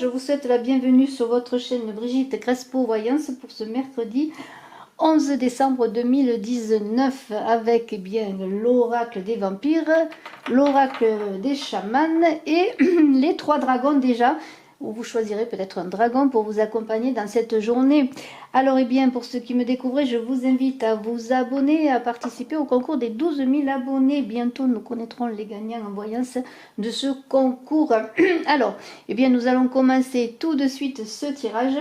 je vous souhaite la bienvenue sur votre chaîne Brigitte Crespo Voyance pour ce mercredi 11 décembre 2019 avec eh bien l'oracle des vampires, l'oracle des chamans et les 3 dragons déjà. Vous choisirez peut-être un dragon pour vous accompagner dans cette journée. Alors, eh bien, pour ceux qui me découvrent, je vous invite à vous abonner, à participer au concours des 12 000 abonnés. Bientôt, nous connaîtrons les gagnants en voyance de ce concours. Alors, eh bien, nous allons commencer tout de suite ce tirage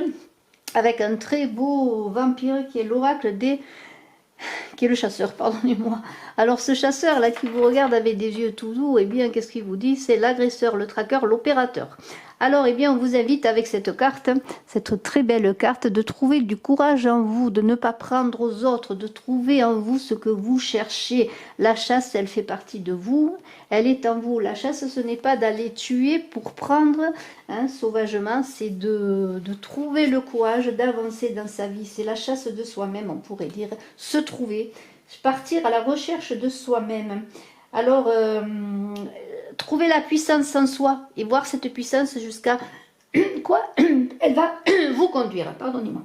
avec un très beau vampire qui est l'oracle des... qui est le chasseur, pardonnez-moi. Alors ce chasseur là qui vous regarde avec des yeux tout doux, eh bien qu'est-ce qu'il vous dit? C'est l'agresseur, le traqueur, l'opérateur. Alors eh bien on vous invite avec cette carte, cette très belle carte, de trouver du courage en vous, de ne pas prendre aux autres, de trouver en vous ce que vous cherchez. La chasse, elle fait partie de vous, elle est en vous. La chasse, ce n'est pas d'aller tuer pour prendre sauvagement, c'est de trouver le courage d'avancer dans sa vie. C'est la chasse de soi-même, on pourrait dire, se trouver, partir à la recherche de soi-même. Alors, trouver la puissance en soi et voir cette puissance jusqu'à quoi elle va vous conduire. Pardonnez-moi.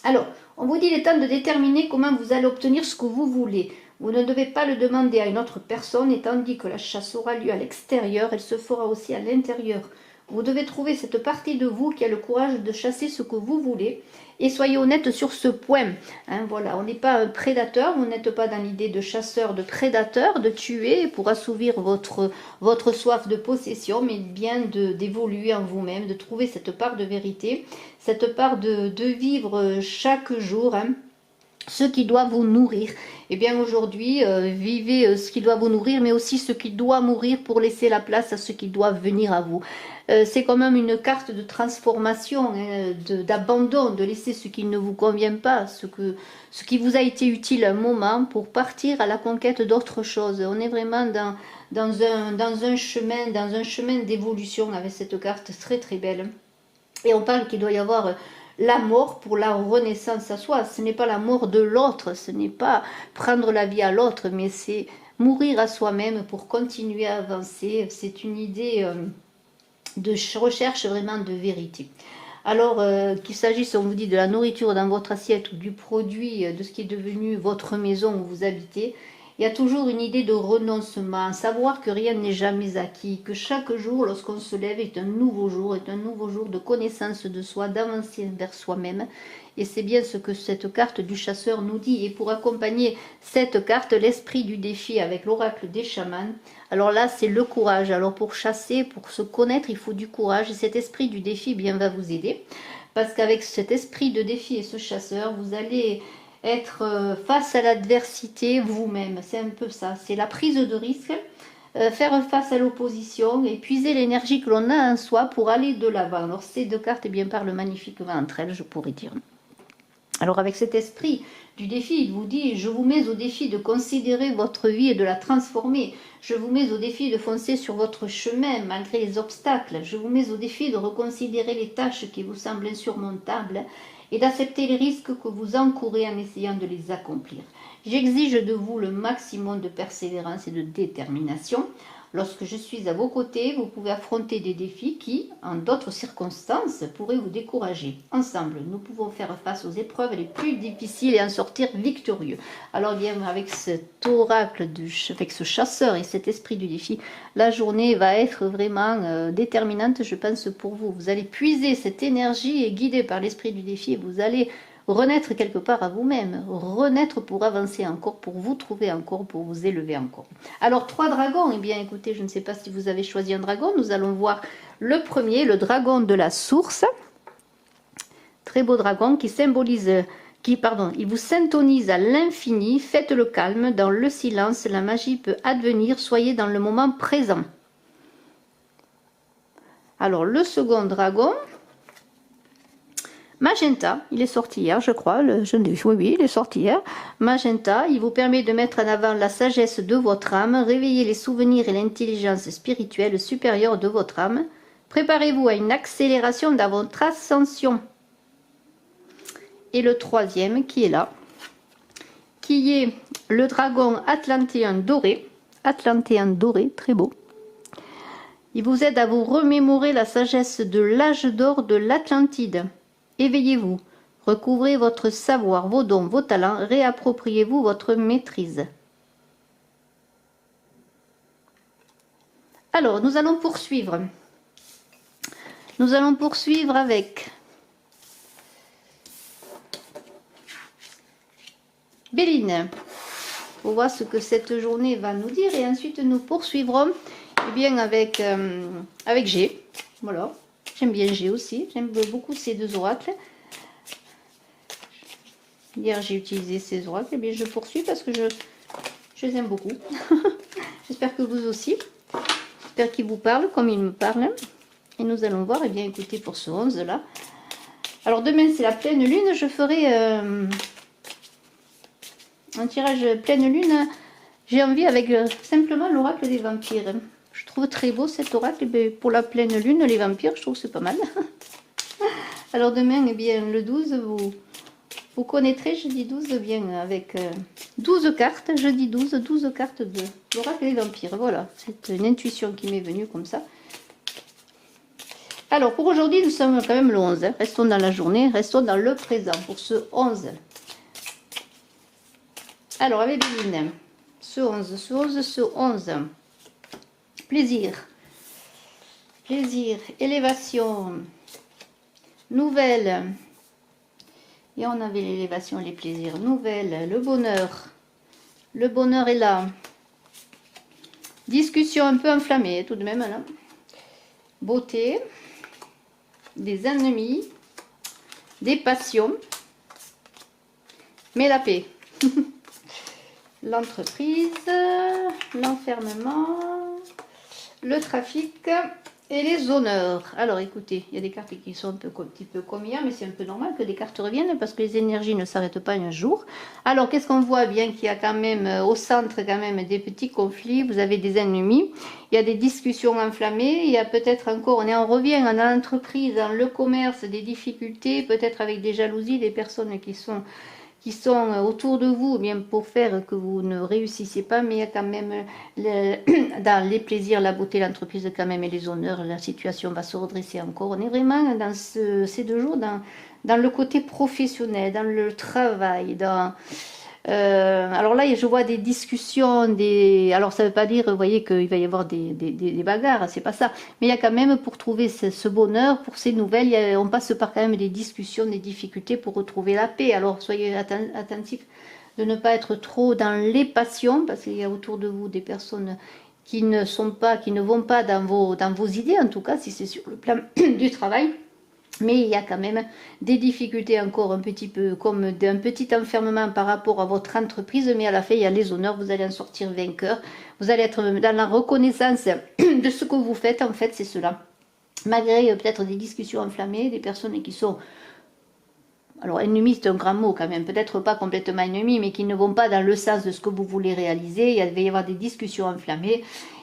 Alors, on vous dit il est temps de déterminer comment vous allez obtenir ce que vous voulez. Vous ne devez pas le demander à une autre personne, et tandis que la chasse aura lieu à l'extérieur, elle se fera aussi à l'intérieur. Vous devez trouver cette partie de vous qui a le courage de chasser ce que vous voulez. Et soyez honnête sur ce point. Voilà, on n'est pas un prédateur, vous n'êtes pas dans l'idée de chasseur, de prédateur, de tuer pour assouvir votre soif de possession, mais bien d'évoluer en vous-même, de trouver cette part de vérité, cette part de vivre chaque jour ce qui doit vous nourrir. Et bien aujourd'hui, vivez ce qui doit vous nourrir, mais aussi ce qui doit mourir pour laisser la place à ce qui doit venir à vous. C'est quand même une carte de transformation, d'abandon, de laisser ce qui ne vous convient pas, ce qui vous a été utile un moment pour partir à la conquête d'autre chose. On est vraiment dans un chemin d'évolution avec cette carte très très belle. Et on parle qu'il doit y avoir la mort pour la renaissance à soi. Ce n'est pas la mort de l'autre, ce n'est pas prendre la vie à l'autre, mais c'est mourir à soi-même pour continuer à avancer. C'est une idée de recherche vraiment de vérité. Alors qu'il s'agisse, on vous dit, de la nourriture dans votre assiette ou du produit, de ce qui est devenu votre maison où vous habitez, il y a toujours une idée de renoncement, savoir que rien n'est jamais acquis, que chaque jour, lorsqu'on se lève, est un nouveau jour de connaissance de soi, d'avancer vers soi-même. Et c'est bien ce que cette carte du chasseur nous dit. Et pour accompagner cette carte, l'esprit du défi avec l'oracle des chamans, alors là, c'est le courage. Alors pour chasser, pour se connaître, il faut du courage. Et cet esprit du défi bien va vous aider. Parce qu'avec cet esprit de défi et ce chasseur, vous allez être face à l'adversité vous-même. C'est un peu ça. C'est la prise de risque, faire face à l'opposition, épuiser l'énergie que l'on a en soi pour aller de l'avant. Alors ces 2 cartes parlent magnifiquement entre elles, je pourrais dire. Alors avec cet esprit du défi, il vous dit, je vous mets au défi de considérer votre vie et de la transformer. Je vous mets au défi de foncer sur votre chemin malgré les obstacles. Je vous mets au défi de reconsidérer les tâches qui vous semblent insurmontables et d'accepter les risques que vous encourez en essayant de les accomplir. J'exige de vous le maximum de persévérance et de détermination. Lorsque je suis à vos côtés, vous pouvez affronter des défis qui, en d'autres circonstances, pourraient vous décourager. Ensemble, nous pouvons faire face aux épreuves les plus difficiles et en sortir victorieux. Alors bien, avec cet oracle, avec ce chasseur et cet esprit du défi, la journée va être vraiment déterminante, je pense, pour vous. Vous allez puiser cette énergie et guidée par l'esprit du défi, et vous allez renaître quelque part à vous-même, renaître pour avancer encore, pour vous trouver encore, pour vous élever encore. Alors 3 dragons, eh bien écoutez, je ne sais pas si vous avez choisi un dragon, nous allons voir le premier, le dragon de la source, très beau dragon qui symbolise, il vous syntonise à l'infini, faites le calme, dans le silence, la magie peut advenir, soyez dans le moment présent. Alors le second dragon, Magenta, il est sorti hier, je crois. Oui, il est sorti hier. Magenta, il vous permet de mettre en avant la sagesse de votre âme, réveiller les souvenirs et l'intelligence spirituelle supérieure de votre âme. Préparez-vous à une accélération dans votre ascension. Et le troisième qui est là, qui est le dragon atlantéen doré. Atlantéen doré, très beau. Il vous aide à vous remémorer la sagesse de l'âge d'or de l'Atlantide. Éveillez-vous, recouvrez votre savoir, vos dons, vos talents, réappropriez-vous votre maîtrise. Alors, nous allons poursuivre. Nous allons poursuivre avec Béline. Pour voir ce que cette journée va nous dire. Et ensuite, nous poursuivrons eh bien, avec G. Voilà. J'aime bien G aussi. J'aime beaucoup ces deux oracles. Hier, j'ai utilisé ces oracles. Et bien, je poursuis parce que je les aime beaucoup. J'espère que vous aussi. J'espère qu'ils vous parlent comme ils me parlent. Et nous allons voir, eh bien, écoutez, pour ce 11 là. Alors, demain, c'est la pleine lune. Je ferai un tirage pleine lune. J'ai envie avec simplement l'oracle des vampires. Je trouve très beau cet oracle. Et pour la pleine lune, les vampires, je trouve que c'est pas mal. Alors, demain, eh bien, le 12, vous connaîtrez, jeudi 12, bien, avec 12 cartes. Jeudi 12 cartes de l'oracle des vampires. Voilà, c'est une intuition qui m'est venue comme ça. Alors, pour aujourd'hui, nous sommes quand même le 11. Hein. Restons dans la journée, restons dans le présent pour ce 11. Alors, avec Béline, ce 11. Plaisir. Plaisir, élévation, nouvelle. Et on avait l'élévation, les plaisirs, nouvelle, le bonheur. Le bonheur est là. Discussion un peu enflammée, tout de même, là. Beauté. Des ennemis, des passions, mais la paix. L'entreprise, l'enfermement, le trafic et les honneurs. Alors écoutez, il y a des cartes qui sont un petit peu comme hier, mais c'est un peu normal que des cartes reviennent parce que les énergies ne s'arrêtent pas un jour. Alors qu'est-ce qu'on voit? Bien qu'il y a quand même au centre quand même des petits conflits, vous avez des ennemis, il y a des discussions enflammées, il y a peut-être encore, on revient dans l'entreprise, dans le commerce, des difficultés, peut-être avec des jalousies, des personnes qui sont autour de vous, bien pour faire que vous ne réussissiez pas, mais il y a quand même dans les plaisirs, la beauté, l'entreprise quand même et les honneurs, la situation va se redresser encore. On est vraiment dans ces 2 jours dans le côté professionnel, dans le travail, alors là, je vois des discussions, alors ça ne veut pas dire, vous voyez, qu'il va y avoir des bagarres, c'est pas ça. Mais il y a quand même, pour trouver ce bonheur, pour ces nouvelles, on passe par quand même des discussions, des difficultés pour retrouver la paix. Alors soyez attentifs de ne pas être trop dans les passions, parce qu'il y a autour de vous des personnes qui ne vont pas dans vos idées, en tout cas, si c'est sur le plan du travail. Mais il y a quand même des difficultés encore un petit peu, comme un petit enfermement par rapport à votre entreprise. Mais à la fin, il y a les honneurs, vous allez en sortir vainqueur. Vous allez être dans la reconnaissance de ce que vous faites. En fait, c'est cela. Malgré peut-être des discussions enflammées, des personnes qui sont... Alors, ennemis, c'est un grand mot quand même. Peut-être pas complètement ennemis, mais qui ne vont pas dans le sens de ce que vous voulez réaliser. Il va y avoir des discussions enflammées.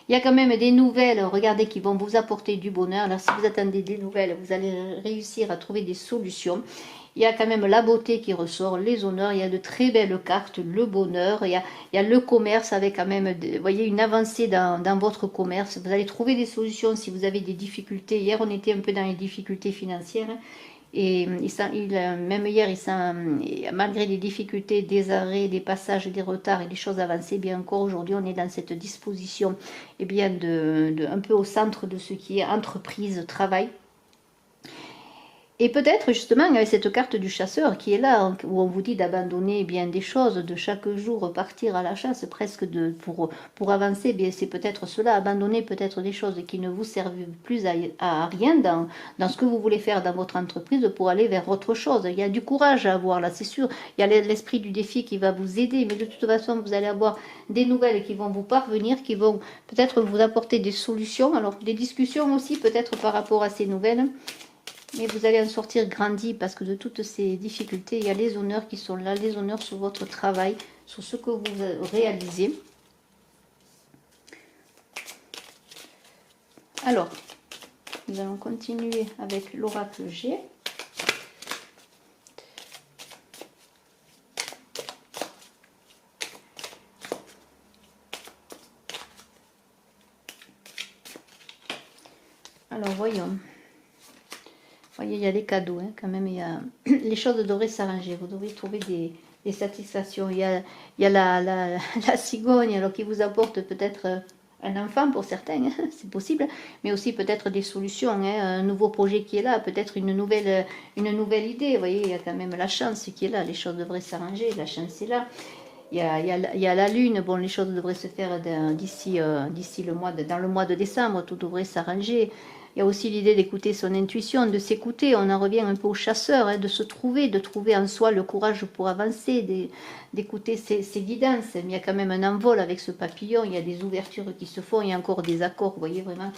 Il y a quand même des nouvelles, regardez, qui vont vous apporter du bonheur. Alors, si vous attendez des nouvelles, vous allez réussir à trouver des solutions. Il y a quand même la beauté qui ressort, les honneurs. Il y a de très belles cartes, le bonheur. Il y a le commerce avec quand même, vous voyez, une avancée dans votre commerce. Vous allez trouver des solutions si vous avez des difficultés. Hier, on était un peu dans les difficultés financières. Et même hier, malgré les difficultés, des arrêts, des passages, des retards et des choses avancées, bien encore aujourd'hui, on est dans cette disposition, et bien un peu au centre de ce qui est entreprise, travail. Et peut-être justement avec cette carte du chasseur qui est là, où on vous dit d'abandonner bien des choses, de chaque jour partir à la chasse presque pour avancer, bien c'est peut-être cela, abandonner peut-être des choses qui ne vous servent plus à rien dans ce que vous voulez faire dans votre entreprise pour aller vers autre chose. Il y a du courage à avoir là, c'est sûr. Il y a l'esprit du défi qui va vous aider, mais de toute façon vous allez avoir des nouvelles qui vont vous parvenir, qui vont peut-être vous apporter des solutions. Alors des discussions aussi peut-être par rapport à ces nouvelles. Mais vous allez en sortir grandi parce que de toutes ces difficultés, il y a les honneurs qui sont là, les honneurs sur votre travail, sur ce que vous réalisez. Alors, nous allons continuer avec l'oracle G. Alors, voyons. Vous voyez, il y a des cadeaux, hein, quand même. Les choses devraient s'arranger. Vous devriez trouver des satisfactions. Il y a la cigogne alors, qui vous apporte peut-être un enfant pour certains, hein, c'est possible. Mais aussi peut-être des solutions, hein, un nouveau projet qui est là, peut-être une nouvelle idée. Vous voyez, il y a quand même la chance qui est là. Les choses devraient s'arranger. La chance est là. Il y a la lune, bon, les choses devraient se faire d'ici dans le mois de décembre, tout devrait s'arranger. Il y a aussi l'idée d'écouter son intuition, de s'écouter. On en revient un peu au chasseur, hein, de se trouver, de trouver en soi le courage pour avancer, d'écouter ses guidances. Mais il y a quand même un envol avec ce papillon, il y a des ouvertures qui se font, il y a encore des accords, vous voyez vraiment.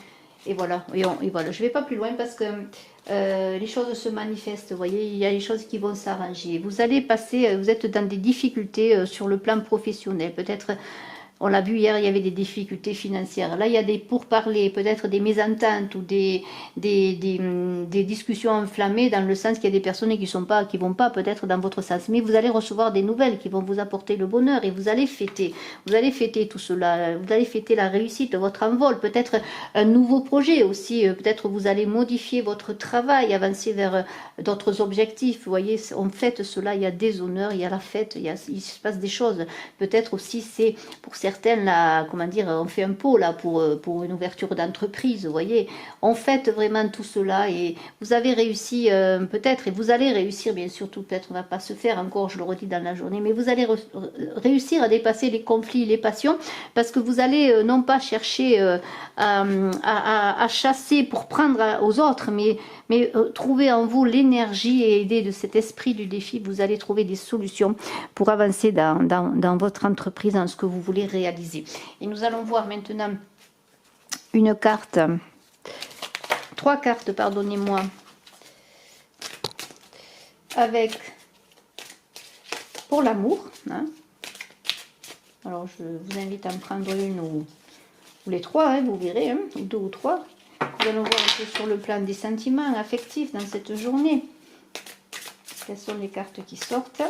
Et voilà, voilà. Je ne vais pas plus loin parce que les choses se manifestent, vous voyez, il y a des choses qui vont s'arranger. Vous allez passer, vous êtes dans des difficultés sur le plan professionnel, peut-être. On l'a vu hier, il y avait des difficultés financières. Là, il y a des pourparlers, peut-être des mésententes ou des discussions enflammées dans le sens qu'il y a des personnes qui vont pas peut-être dans votre sens. Mais vous allez recevoir des nouvelles qui vont vous apporter le bonheur et vous allez fêter. Vous allez fêter tout cela. Vous allez fêter la réussite, votre envol, peut-être un nouveau projet aussi. Peut-être vous allez modifier votre travail, avancer vers d'autres objectifs. Vous voyez, on fête cela. Il y a des honneurs, il y a la fête, il se passe des choses. Peut-être aussi c'est pour certaines, là, comment dire, on fait un pot là pour une ouverture d'entreprise, vous voyez. On fête vraiment tout cela et vous avez réussi peut-être, et vous allez réussir, bien sûr, tout peut-être ne va pas se faire encore, je le redis dans la journée, mais vous allez réussir à dépasser les conflits, les passions, parce que vous allez non pas chercher à chasser pour prendre aux autres, mais trouver en vous l'énergie et aider de cet esprit du défi, vous allez trouver des solutions pour avancer dans votre entreprise, dans ce que vous voulez réaliser. Et nous allons voir maintenant une carte, 3 cartes, pardonnez-moi, avec pour l'amour. Hein. Alors je vous invite à me prendre une ou les 3, hein, vous verrez, hein, 2 ou 3. Nous allons voir un peu sur le plan des sentiments affectifs dans cette journée. Quelles sont les cartes qui sortent?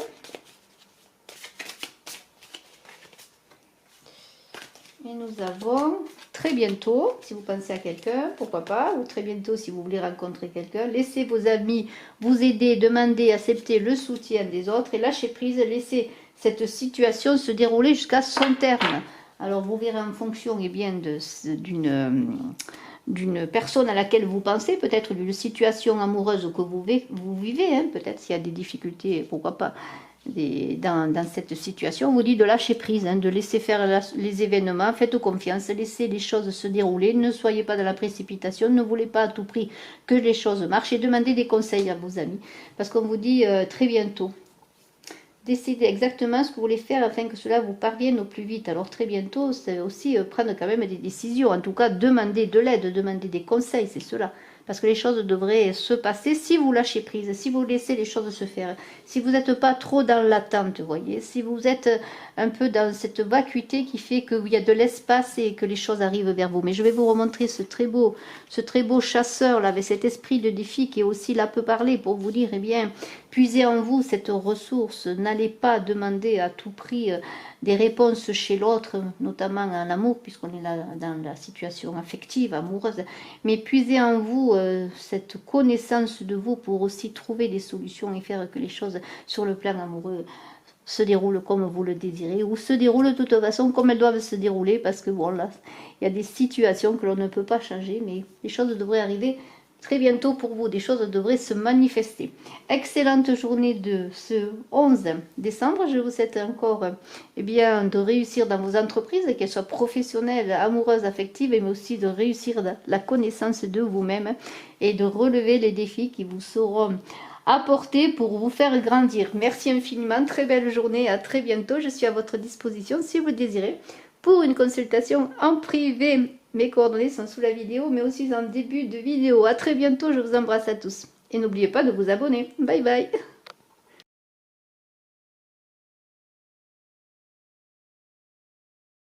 Et nous avons très bientôt, si vous pensez à quelqu'un, pourquoi pas, ou très bientôt si vous voulez rencontrer quelqu'un, laissez vos amis vous aider, demander, accepter le soutien des autres et lâcher prise, laissez cette situation se dérouler jusqu'à son terme. Alors vous verrez en fonction bien d'une personne à laquelle vous pensez, peut-être d'une situation amoureuse que vous vivez, hein, peut-être s'il y a des difficultés, pourquoi pas, dans cette situation, on vous dit de lâcher prise, hein, de laisser faire les événements, faites confiance, laissez les choses se dérouler, ne soyez pas dans la précipitation, ne voulez pas à tout prix que les choses marchent et demandez des conseils à vos amis, parce qu'on vous dit très bientôt. Décidez exactement ce que vous voulez faire afin que cela vous parvienne au plus vite. Alors très bientôt, c'est aussi prendre quand même des décisions. En tout cas, demander de l'aide, demander des conseils, c'est cela. Parce que les choses devraient se passer si vous lâchez prise, si vous laissez les choses se faire. Si vous n'êtes pas trop dans l'attente, vous voyez. Si vous êtes un peu dans cette vacuité qui fait qu'il y a de l'espace et que les choses arrivent vers vous. Mais je vais vous remontrer ce très beau chasseur là, avec cet esprit de défi qui est aussi là peut parler pour vous dire, eh bien, puisez en vous cette ressource. N'allez pas demander à tout prix des réponses chez l'autre, notamment en amour, puisqu'on est là dans la situation affective, amoureuse, mais puisez en vous cette connaissance de vous pour aussi trouver des solutions et faire que les choses sur le plan amoureux se déroulent comme vous le désirez, ou se déroulent de toute façon comme elles doivent se dérouler, parce que bon là, il y a des situations que l'on ne peut pas changer, mais les choses devraient arriver très bientôt pour vous, des choses devraient se manifester. Excellente journée de ce 11 décembre. Je vous souhaite encore bien, de réussir dans vos entreprises, qu'elles soient professionnelles, amoureuses, affectives, mais aussi de réussir la connaissance de vous-même et de relever les défis qui vous seront apportés pour vous faire grandir. Merci infiniment, très belle journée, à très bientôt. Je suis à votre disposition si vous le désirez pour une consultation en privé. Mes coordonnées sont sous la vidéo, mais aussi en début de vidéo. À très bientôt, je vous embrasse à tous. Et n'oubliez pas de vous abonner. Bye bye.